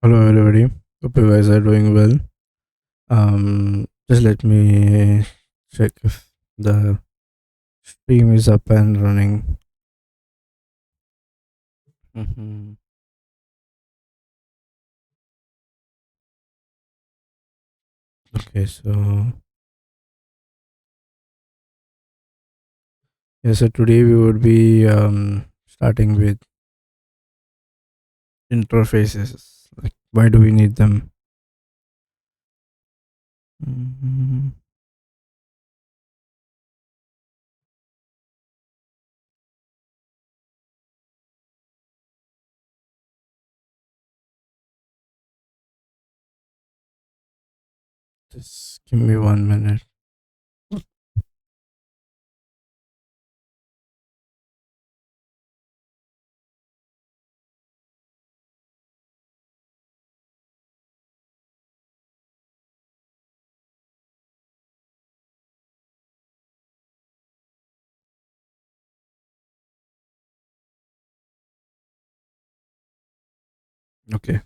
Hello, everybody. Hope you guys are doing well. Just let me check if the stream is up and running. hmm Okay, so so today we would be starting with interfaces. Like, why do we need them? hmm Just give me 1 minute. Okay.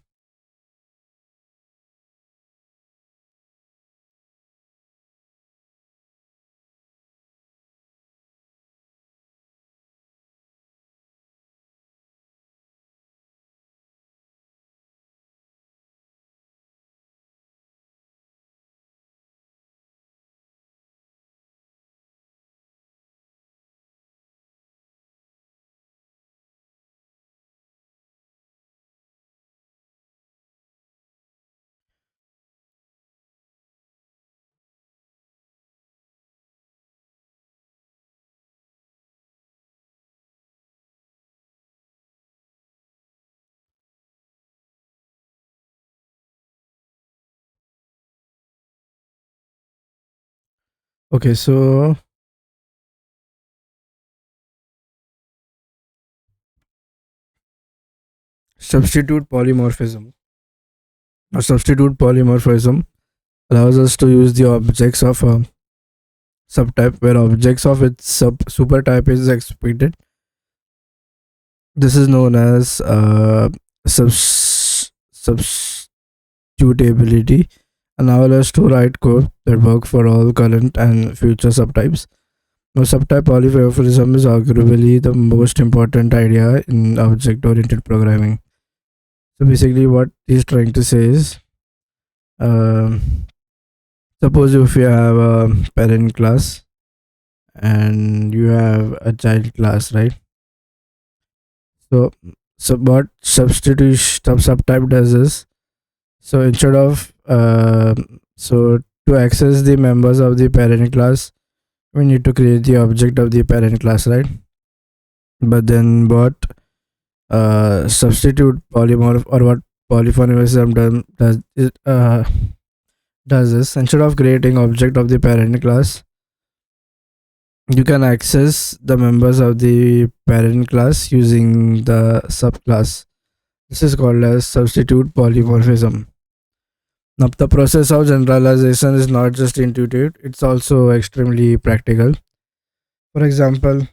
Okay, so substitute polymorphism. A substitute polymorphism allows us to use the objects of a subtype where objects of its supertype is expected. This is known as substitutability, allow us to write code that work for all current and future subtypes. Now, subtype polymorphism is arguably the most important idea in object-oriented programming. So basically, what he's trying to say is, um, suppose if you have a parent class and you have a child class, right? So, what subtype does is, so instead of so to access the members of the parent class, we need to create the object of the parent class, right? But then what substitute polymorph or what polyphonicism does is, instead of creating object of the parent class, you can access the members of the parent class using the subclass. This is called as substitute polymorphism. Now, the process of generalization is not just intuitive, it's also extremely practical. For example,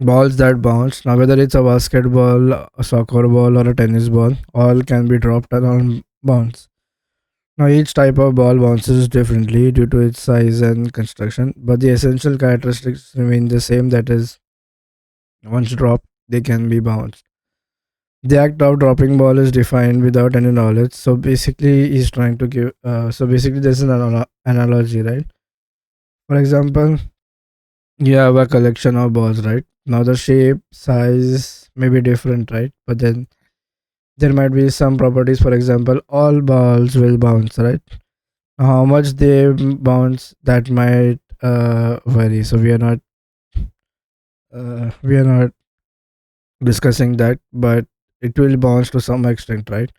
balls that bounce, now whether it's a basketball, a soccer ball, or a tennis ball, all can be dropped and on bounce. Now, each type of ball bounces differently due to its size and construction, but the essential characteristics remain the same, that is, once dropped, they can be bounced. The act of dropping ball is defined without any knowledge. So basically, he's trying to give. So basically, there's an analogy, right? For example, you have a collection of balls, right? Now the shape, size may be different, right? But then there might be some properties. For example, all balls will bounce, right? How much they bounce, that might vary. So we are not discussing that, but it will bounce to some extent, right?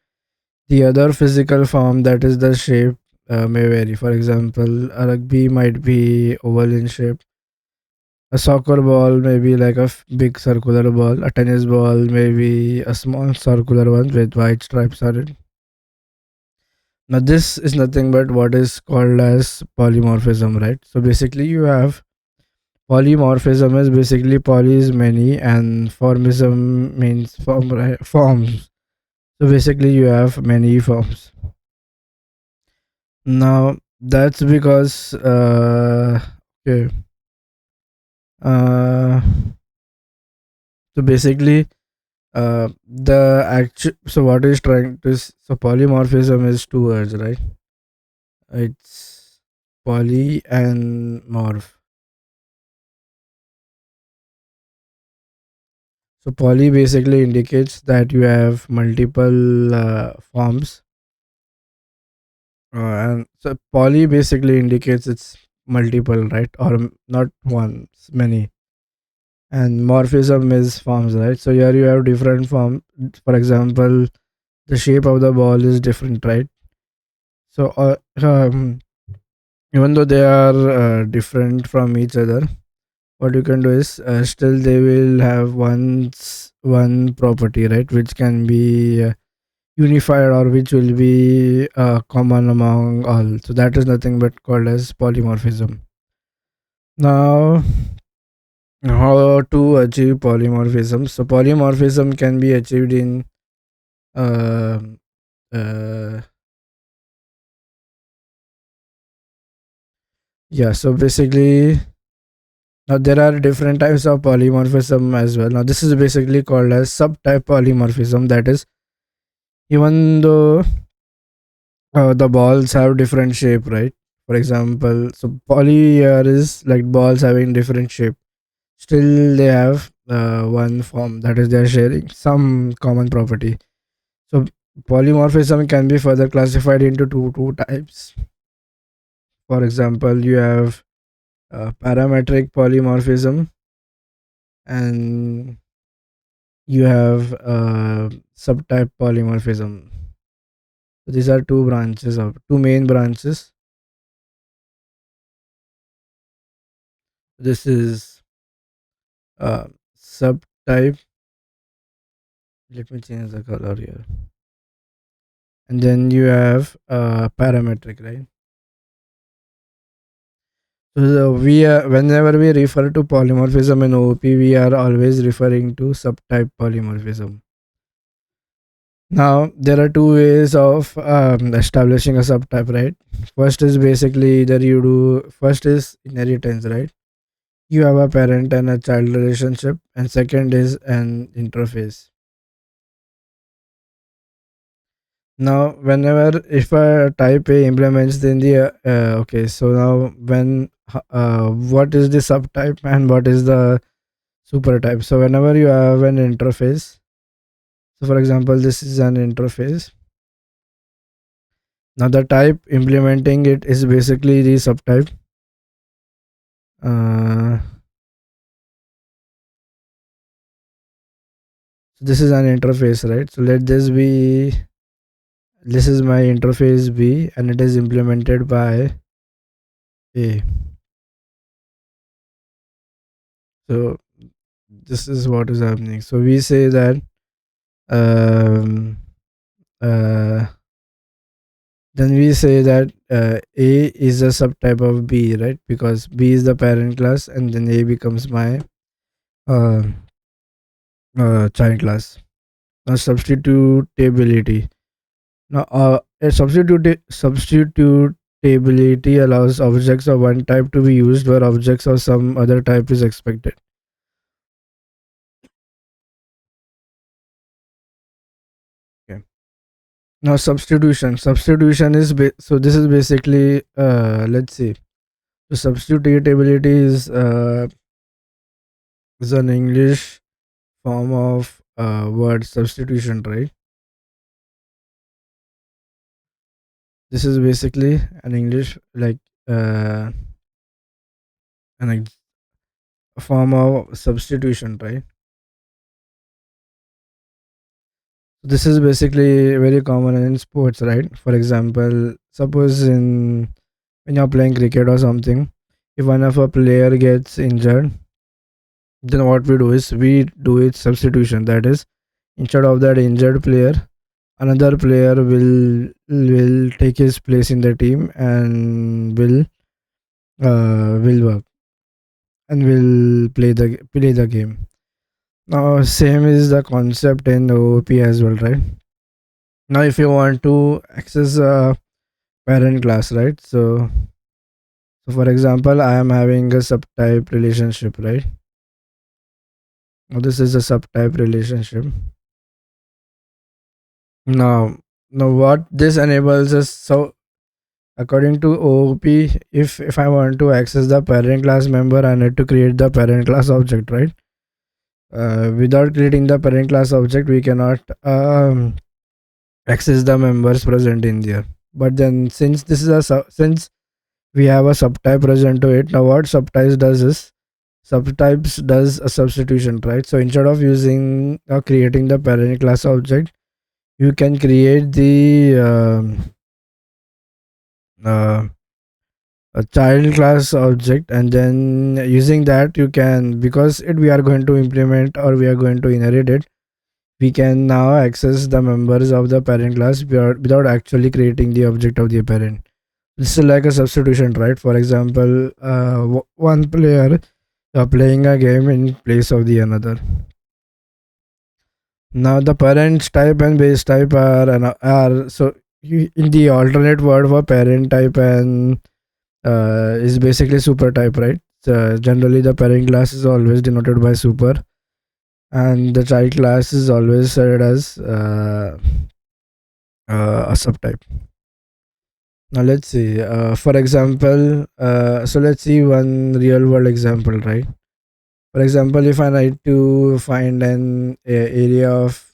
The other physical form, that is the shape, may vary. For example, a rugby might be oval in shape. A soccer ball may be like a big circular ball. A tennis ball may be a small circular one with white stripes on it. Now, this is nothing but what is called as polymorphism, right? So basically, you have polymorphism is basically poly is many and formism means forms. So basically, you have many forms. Now that's because okay. Uh, so basically, the actual so what is trying to so polymorphism is two words, right? It's poly and morph. So poly basically indicates that you have multiple forms, and so poly basically indicates it's multiple, right? Or not one, it's many. And morphism is forms, right? So here you have different forms. For example, the shape of the ball is different, right? So even though they are different from each other, what you can do is still they will have one property, right, which can be unified or which will be common among all. So that is nothing but called as polymorphism. Now, how to achieve polymorphism? So polymorphism can be achieved in uh, uh, yeah. So basically, now there are different types of polymorphism as well. Now this is basically called as subtype polymorphism. That is, even though the balls have different shape, right? For example, so poly here is like balls having different shape. Still, they have one form, that is, they are sharing some common property. So polymorphism can be further classified into two types. For example, you have parametric polymorphism, and you have subtype polymorphism. So these are two main branches. This is subtype. Let me change the color here. And then you have parametric, right? So whenever we refer to polymorphism in OOP, we are always referring to subtype polymorphism. Now, there are two ways of establishing a subtype, right? First is basically either you do, first is inheritance, right? You have a parent and a child relationship, and second is an interface. Now, whenever if a type A implements, then the okay, so now when what is the subtype and what is the super type? So whenever you have an interface, so for example, this is an interface. Now the type implementing it is basically the subtype. Uh, so this is an interface, right? So let this is my interface B, and it is implemented by A. So this is what is happening. So we say that um, uh, then we say that A is a subtype of B, right? Because B is the parent class, and then A becomes my uh, child class. Now substitutability. Now substitutability allows objects of one type to be used where objects of some other type is expected. Okay. Now substitution. Substitution is so this is basically let's see. So substitutability is an English form of word substitution, right? This is basically an English like uh, a form of substitution, right? This is basically very common in sports, right? For example, suppose in when you're playing cricket or something, if one of a player gets injured, then what we do is we do it substitution. That is, instead of that injured player, another player will take his place in the team and will work and will play the game. Now, same is the concept in OOP as well, right? Now if you want to access a parent class, right? So for example, I am having a subtype relationship, right? Now this is a subtype relationship. Now now what this enables us, so according to OOP, if I want to access the parent class member, I need to create the parent class object, right? Without creating the parent class object, we cannot access the members present in there. But then, since this is since we have a subtype present to it, now what subtypes does is, subtypes does a substitution, right? So instead of using or creating the parent class object, you can create the uh, a child class object, and then using that you can, because it we are going to implement or we are going to inherit it, we can now access the members of the parent class without actually creating the object of the parent. This is like a substitution, right? For example, one player playing a game in place of the another. Now the parents type and base type are so in the alternate word for parent type and is basically super type, right? Generally, the parent class is always denoted by super, and the child class is always said as a subtype. Now let's see. For example, so let's see one real world example, right? For example, if I need to find an area of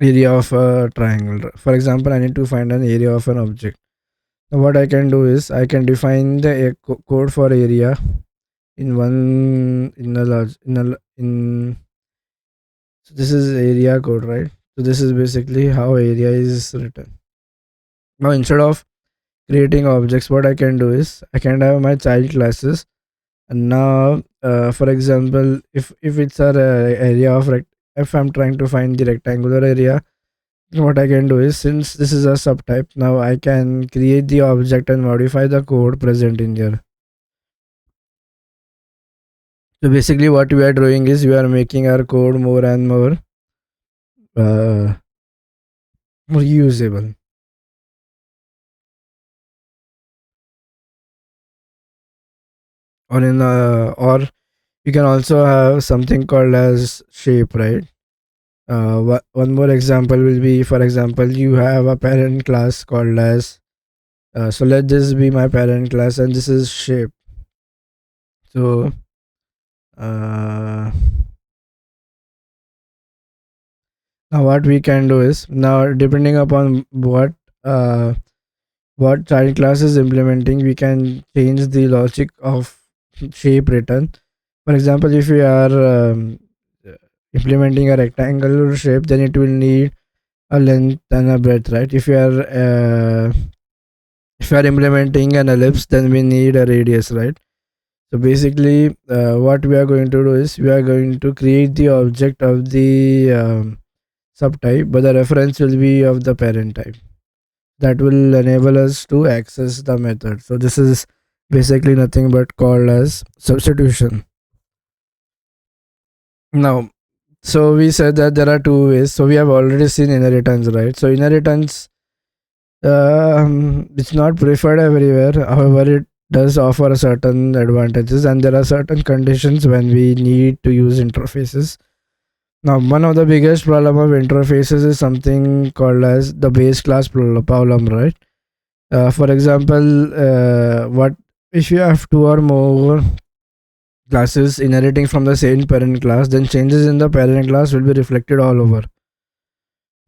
a triangle, for example, I need to find an area of an object. Now what I can do is I can define the code for area in one in a large in so this is area code, right? So this is basically how area is written. Now instead of creating objects, what I can do is I can have my child classes. And now for example, if it's a area of if I'm trying to find the rectangular area, what I can do is, since this is a subtype, now I can create the object and modify the code present in there. So basically what we are doing is we are making our code more and uh, more usable. Or you can also have something called as shape, right? One more example will be, for example, you have a parent class called as so let this be my parent class, and this is shape. So uh, now what we can do is, now depending upon uh, what child class is implementing, we can change the logic of shape written. For example, if we are implementing a rectangular shape, then it will need a length and a breadth, right? If you are implementing an ellipse, then we need a radius, right? So basically what we are going to do is we are going to create the object of the subtype, but the reference will be of the parent type. That will enable us to access the method. So this is basically nothing but called as substitution. Now, so we said that there are two ways. So we have already seen inheritance, right? So inheritance, it's not preferred everywhere. However, it does offer certain advantages, and there are certain conditions when we need to use interfaces. Now, one of the biggest problem of interfaces is something called as the base class problem, right? For example, what if you have two or more classes inheriting from the same parent class, then changes in the parent class will be reflected all over.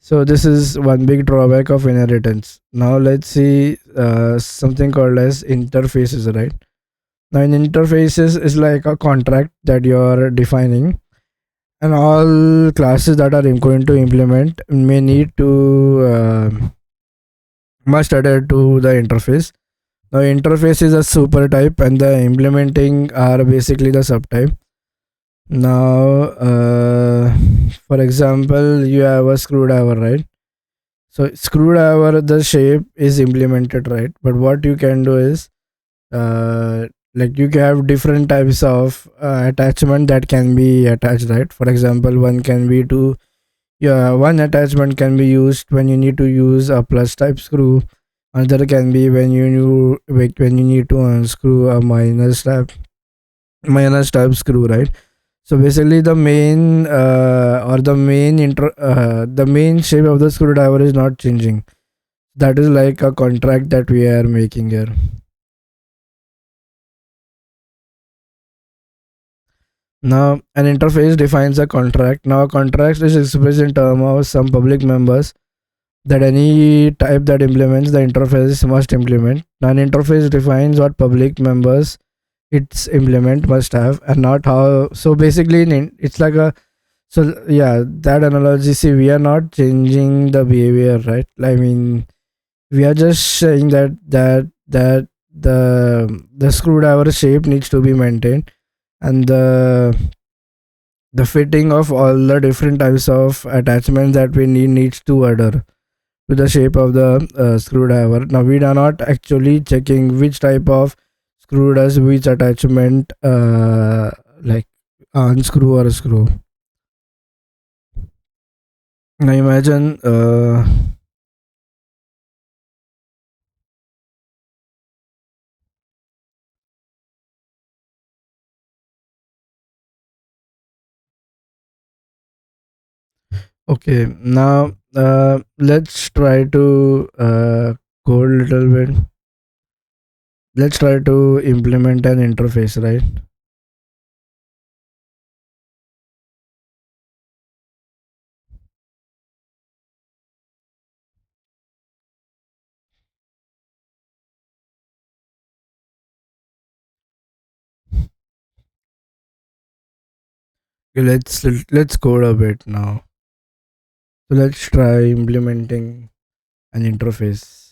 So this is one big drawback of inheritance. Now let's see something called as interfaces, right? Now in interfaces is like a contract that you are defining, and all classes that are going to implement may need to must adhere to the interface. Now interface is a super type, and the implementing are basically the subtype. Now for example, you have a screwdriver, right? So screwdriver, the shape is implemented, right? But what you can do is like you can have different types of attachment that can be attached, right? For example, one can be to Yeah, one attachment can be used when you need to use a plus type screw. Another can be when you need to unscrew a minus type screw, right? So basically, the main shape of the screwdriver is not changing. That is like a contract that we are making here. Now, an interface defines a contract. Now, a contract is expressed in terms of some public members that any type that implements the interface must implement. Now, an interface defines what public members its implement must have and not how. So basically, it's like a so yeah, that analogy. See, we are not changing the behavior, right? I mean, we are just saying that the screwdriver shape needs to be maintained, and the fitting of all the different types of attachments that we needs to adhere to the shape of the screwdriver. Now we are not actually checking which type of screw does which attachment, like unscrew or screw. Now imagine, okay, now let's try to code little bit. Let's try to implement an interface, right? Okay, let's code a bit now. So let's try implementing an interface.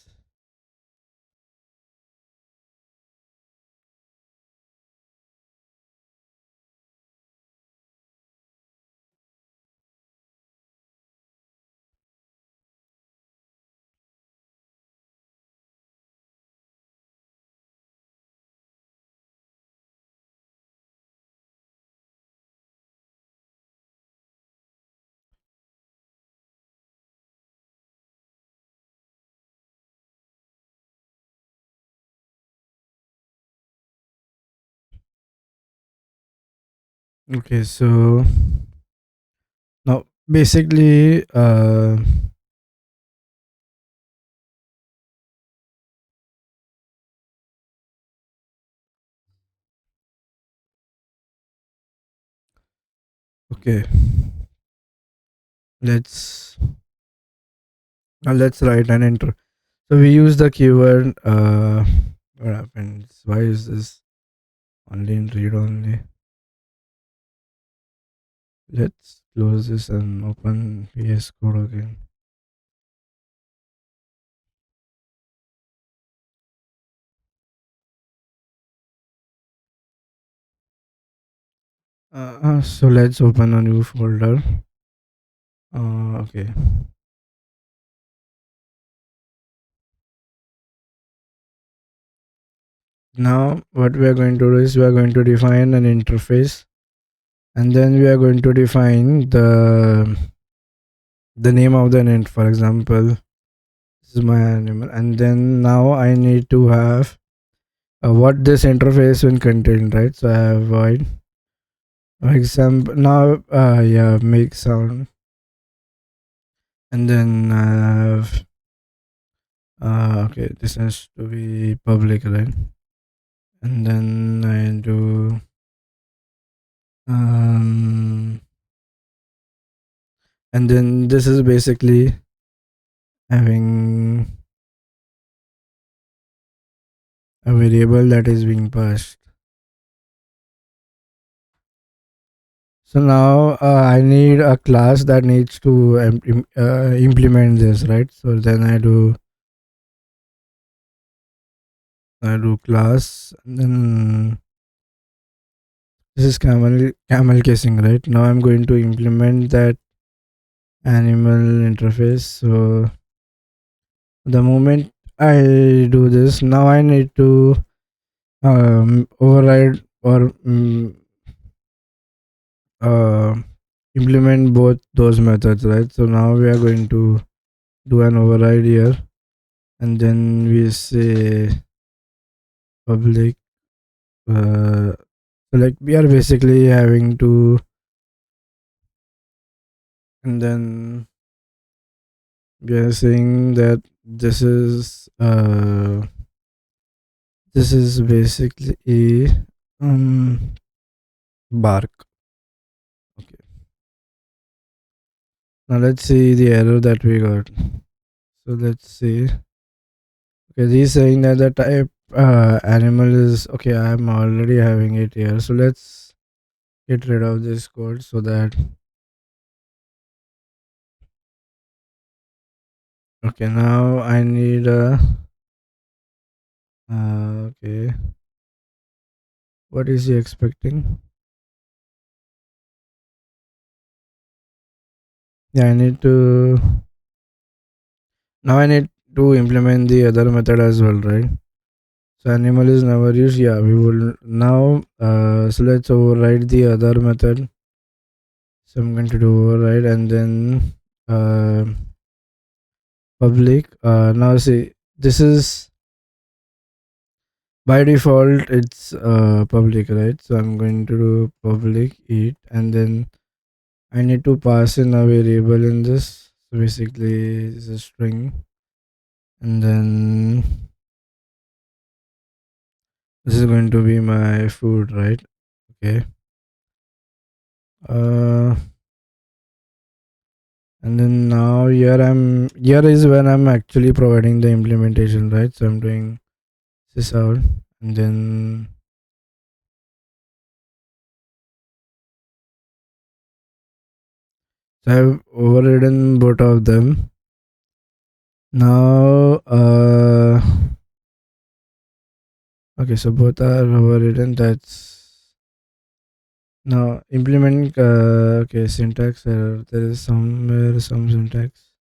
Okay, so now basically, okay, let's let's write an intro. So we use the keyword. What happens? Why is this only in read only? Let's close this and open VS Code again. So let's open a new folder. Okay. Now what we are going to do is we are going to define an interface, and then we are going to define the name of the int. For example, this is my animal, and then now I need to have what this interface will contain, right? So I have void. For example, now yeah, make sound, and then I have okay, this has to be public, right? And then I do um, and then this is basically having a variable that is being passed. So now I need a class that needs to implement this, right? So then I do class, and then this is camel casing, right? Now I'm going to implement that animal interface. So the moment I do this, now I need to override or uh, implement both those methods, right? So now we are going to do an override here, and then we say public. So like we are basically having to, and then we are saying that this is basically a bark. Okay. Now let's see the error that we got. So let's see. Okay, he's saying that the type animal is okay. I'm already having it here. So let's get rid of this code so that okay. Now I need a okay. What is he expecting? Yeah, I need to now I need to implement the other method as well, right? So animal is never used. Yeah, we will now. So let's override the other method. So I'm going to do override and then uh, public. Now see, this is by default it's public, right? So I'm going to do public it, and then I need to pass in a variable in this. So basically, it's a string, and then this is going to be my food, right? Okay. Uh, and then now here is when I'm actually providing the implementation, right? So I'm doing this out, and then so I've overridden both of them. Now, okay, so both are overridden. That's now implement. Okay, syntax error. There is somewhere some syntax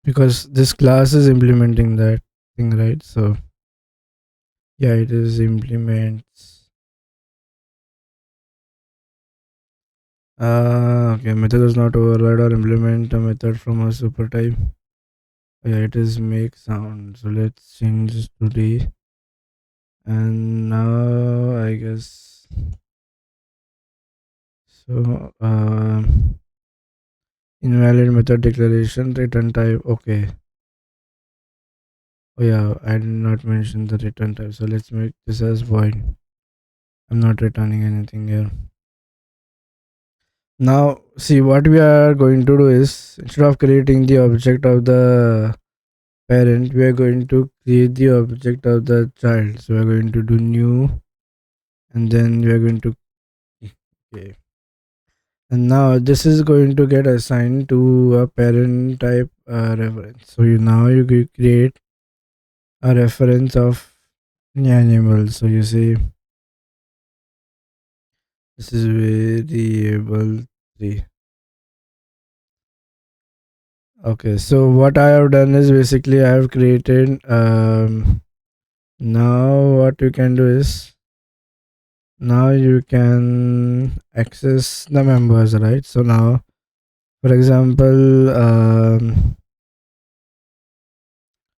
because this class is implementing that thing, right? So yeah, it is implements. Okay, method does not override or implement a method from a super type. Yeah, it is make sound. So let's change this to D. And now I guess so. Invalid method declaration return type. Okay. Oh yeah, I did not mention the return type. So let's make this as void. I'm not returning anything here. Now, see what we are going to do is instead of creating the object of the parent, we are going to create the object of the child. So we are going to do new, and then we are going to okay. And now this is going to get assigned to a parent type reference. So now you create a reference of the animal. So you see this is variable 3. Okay, so what I have done is basically I have created now what you can do is now you can access the members, right? So now for example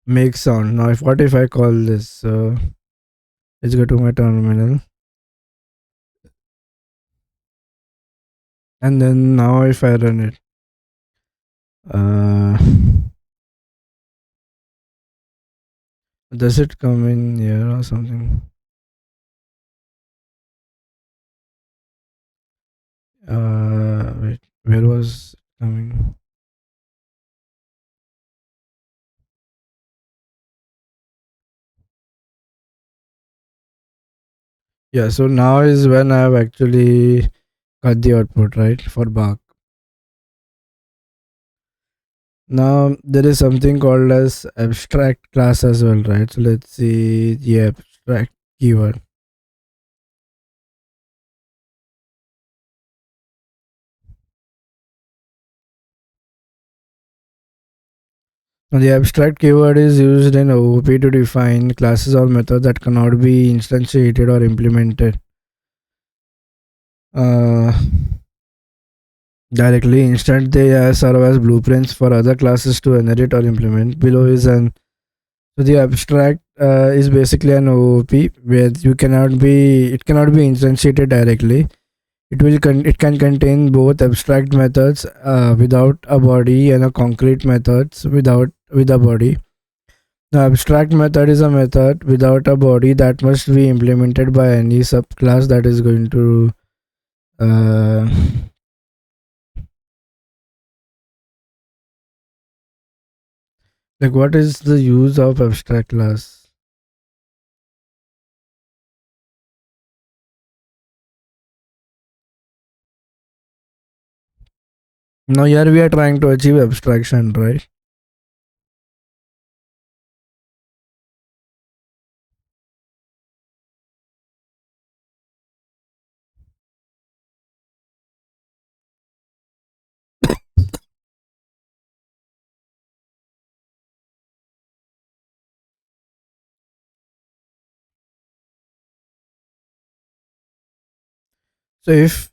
make sound. Now if what if I call this, so let's go to my terminal, and then now if I run it, uh does it come in here or something? Wait, where was it coming? Yeah, so now is when I have actually got the output, right, for bark. Now there is something called as abstract class as well, right? So let's see the abstract keyword. Now, the abstract keyword is used in OOP to define classes or methods that cannot be instantiated or implemented uh, directly. Instead, they serve as blueprints for other classes to inherit or implement. Below is an so the abstract is basically an OOP where it cannot be instantiated directly. It can contain both abstract methods without a body and a concrete methods with a body. The abstract method is a method without a body that must be implemented by any subclass that is going to uh, like what is the use of abstract class? Now here we are trying to achieve abstraction, right? So if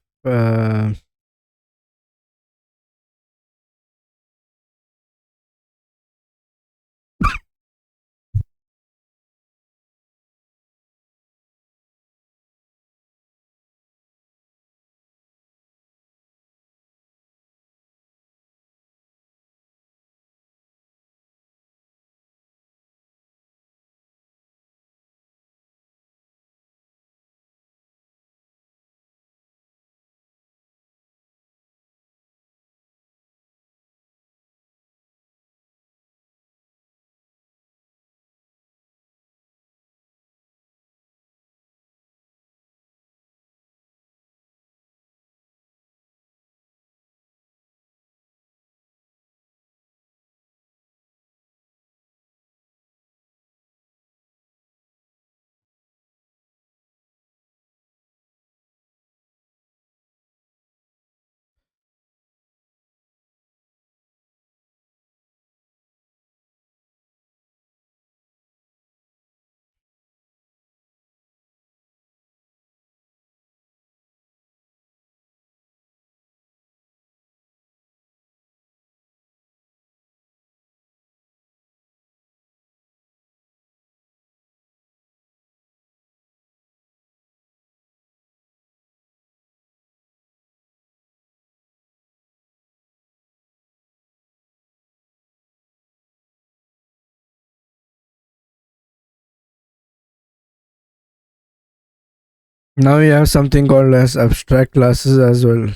now we have something called as abstract classes as well.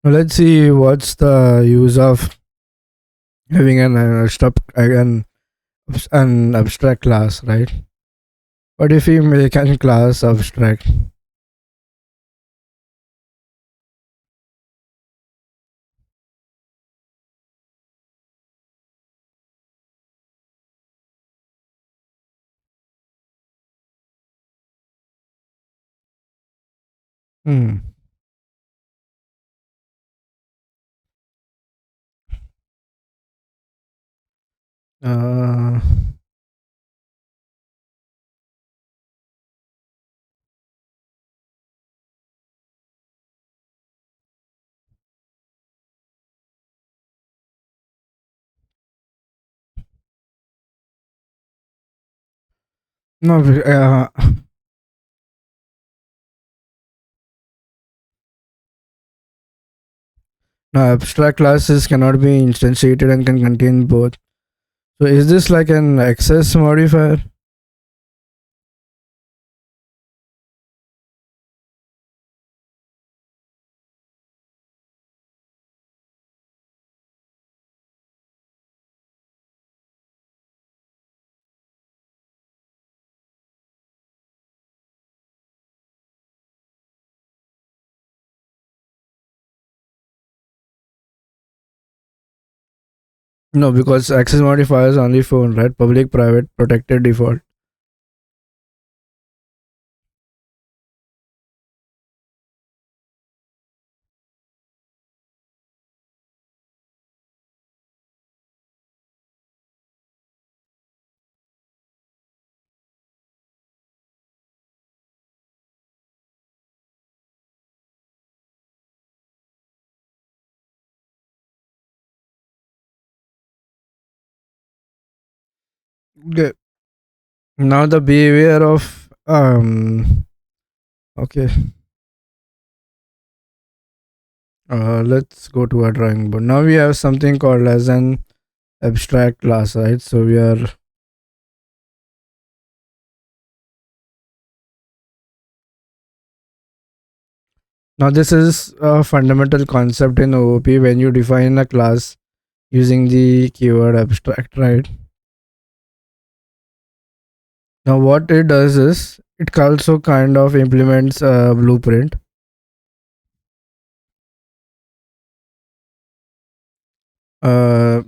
Now let's see what's the use of having an abstract class, right? What if we make a class abstract? Hmm. Uh, no, no, abstract classes cannot be instantiated and can contain both. So is this like an access modifier? No, because access modifier is only for right public, private, protected, default. Okay. Now the behavior of okay. Let's go to our drawing board. Now we have something called as an abstract class, right? So we are now this is a fundamental concept in OOP when you define a class using the keyword abstract, right? Now what it does is it also kind of implements a blueprint.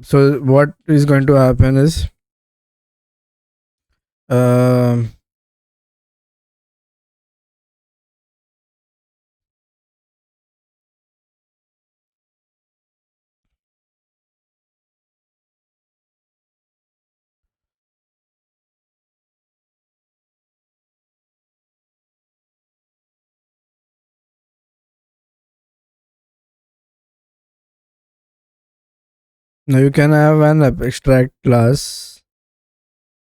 So what is going to happen is um now you can have an abstract class.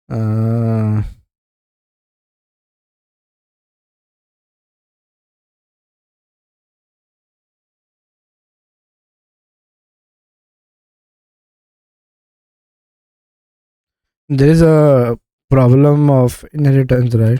Uh, there is a problem of inheritance, right?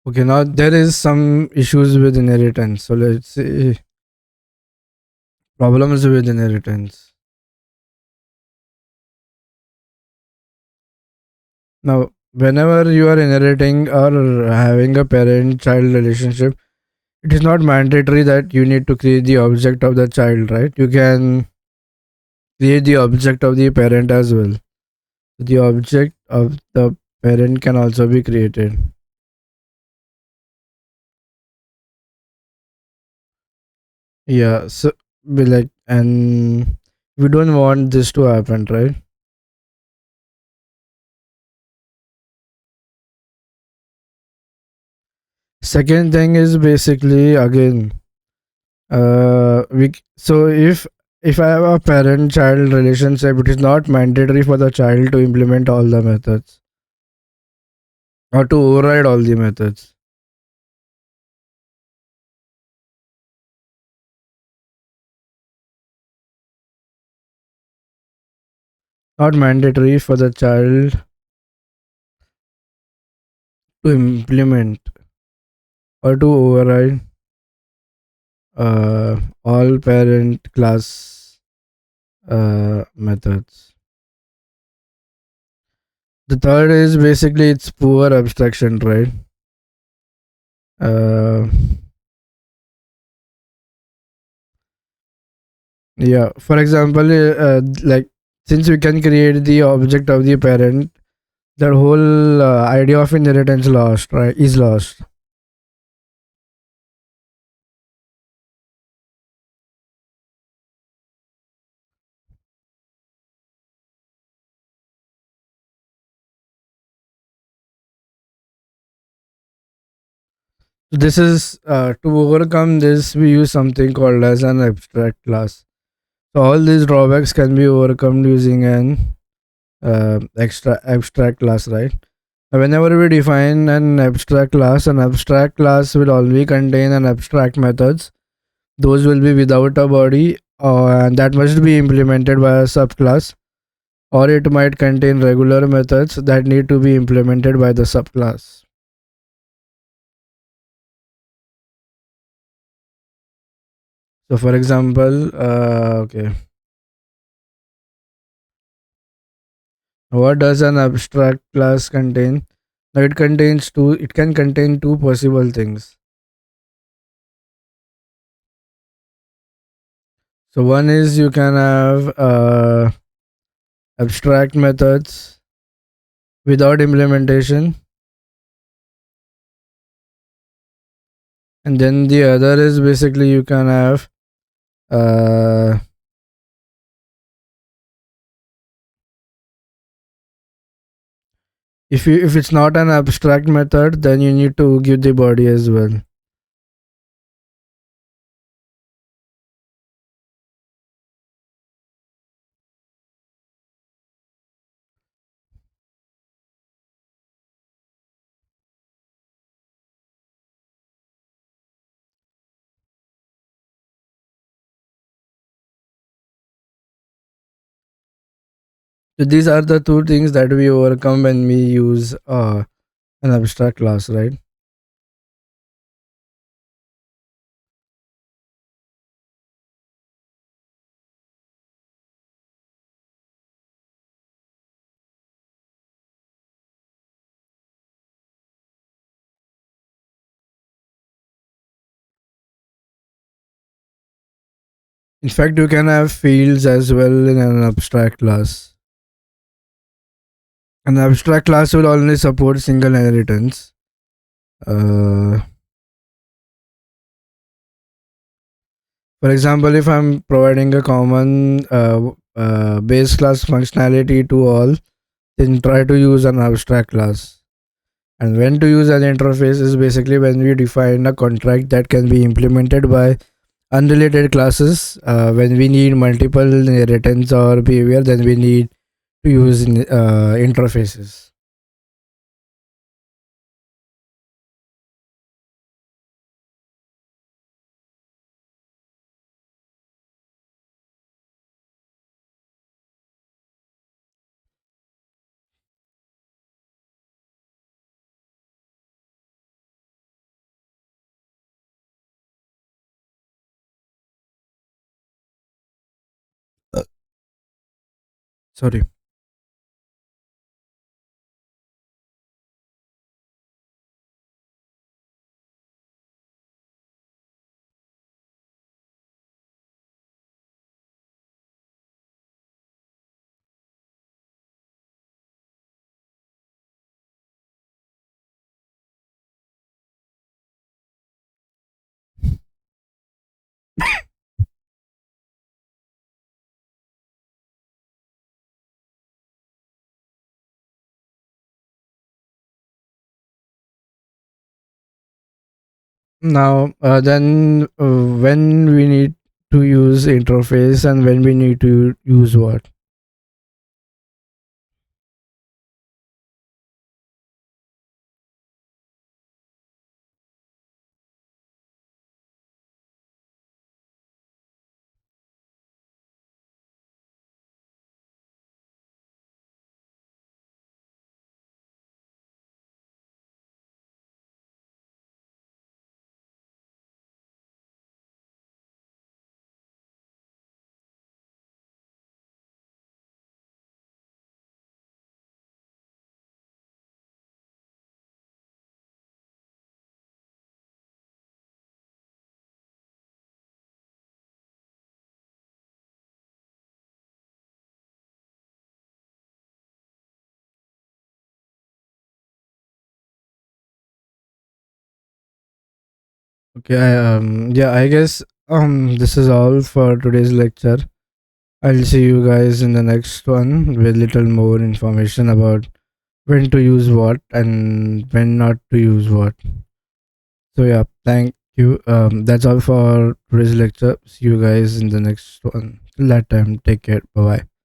Okay, now there is some issues with inheritance. So let's see problems with inheritance. Now, whenever you are inheriting or having a parent-child relationship, it is not mandatory that you need to create the object of the child, right? You can create the object of the parent as well. The object of the parent can also be created. Yeah, so be like, and we don't want this to happen, right? Second thing is basically again, so if I have a parent-child relationship, it is not mandatory for the child to implement all the methods or to override all the methods. Not mandatory for the child to implement or to override all parent class methods. The third is basically it's poor abstraction, right? Uh, yeah. For example, like since we can create the object of the parent, that whole idea of inheritance lost, right? Is lost. This is to overcome this. We use something called as an abstract class. So all these drawbacks can be overcome using an extra abstract class, right? Whenever we define an abstract class will only contain an abstract methods. Those will be without a body, and that must be implemented by a subclass, or it might contain regular methods that need to be implemented by the subclass. So, for example, okay. What does an abstract class contain? Now it contains two. It can contain two possible things. So one is you can have abstract methods without implementation, and then the other is basically you can have uh, if it's not an abstract method, then you need to give the body as well. So these are the two things that we overcome when we use an abstract class, right? In fact, you can have fields as well in an abstract class. An abstract class will only support single inheritance. Uh, for example, if I'm providing a common base class functionality to all, then try to use an abstract class. And when to use an interface is basically when we define a contract that can be implemented by unrelated classes. When we need multiple inheritance or behavior, then we need to use interfaces. Sorry. Now, then when we need to use interface and when we need to use what? Okay, yeah, I guess this is all for today's lecture. I'll see you guys in the next one with little more information about when to use what and when not to use what. So yeah, thank you. That's all for today's lecture. See you guys in the next one. Till that time, take care. Bye bye.